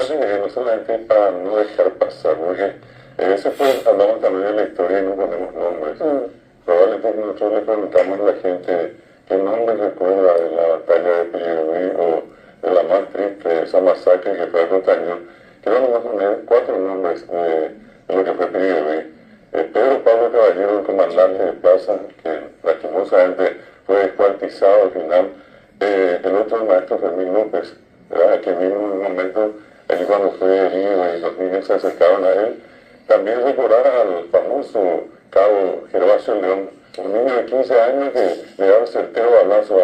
fíjate, no solamente para no dejar pasar, porque ese fue, hablamos también de la historia y no ponemos nombres. Probablemente nosotros le preguntamos a la gente qué nombre recuerda de la batalla de Piribebuy o de la más triste, esa masacre que fue a Cotañón. Quiero nomás poner 4 nombres de lo que fue Piribebuy. Pedro Pablo Caballero, el comandante de plaza, que lastimosamente fue descuartizado al final. El otro, el maestro Fermín López, ¿verdad? Que vino en un momento, él cuando fue herido y los niños se acercaban a él. También recordar al famoso cabo Gervasio León, un niño de 15 años que le daba certero balazo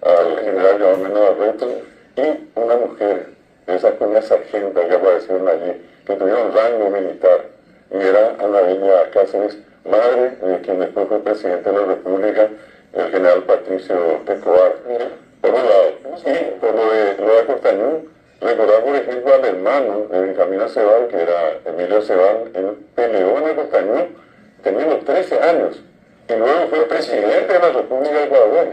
al general llamado Menor Reto, y una mujer, de esas cuñas sargentas que aparecieron allí, que tuvieron rango militar, y era Ana Bella Cáceres, madre de quien después fue presidente de la República, el general Patricio Escobar, por un lado. Y por lo de Costañón, recordar por ejemplo al hermano de Benjamín Acebal, que era Emilio Acebal, él peleó en el Costañón teniendo 13 años, y luego fue presidente de la República de Ecuador.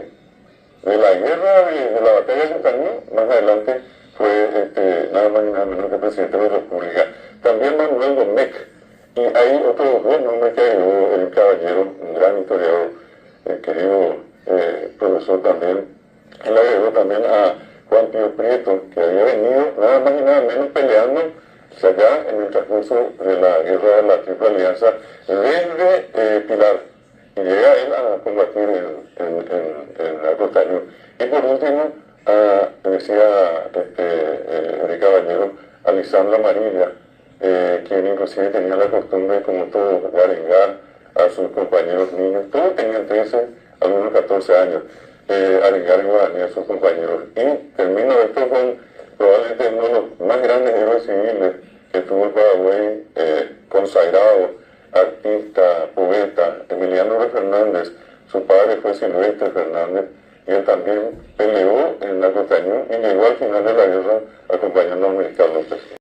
De la guerra de la batalla de Costañón, más adelante fue nada más y nada menos que presidente de la República. También Manuel Domecq, y hay otros 2 nombres que agregó el caballero, un gran historiador, el querido profesor también. Él agregó también a Juan Pío Prieto, que había venido nada más y nada menos peleando allá en el transcurso de la guerra de la Triple Alianza desde Pilar, y llega él a combatir en la Costañón. Y por último, decía el caballero, a Lisandro Amarilla, quien inclusive tenía la costumbre, como todo, de arengar a sus compañeros niños. Todos tenían 13, algunos 14 años, arengar en guaraní a sus compañeros. Y termino esto con probablemente uno de los más grandes héroes civiles que tuvo el Paraguay, consagrado, artista, poeta, Emiliano R. Fernández. Su padre fue Silvestre Fernández, y él también peleó en la Costañón y llegó al final de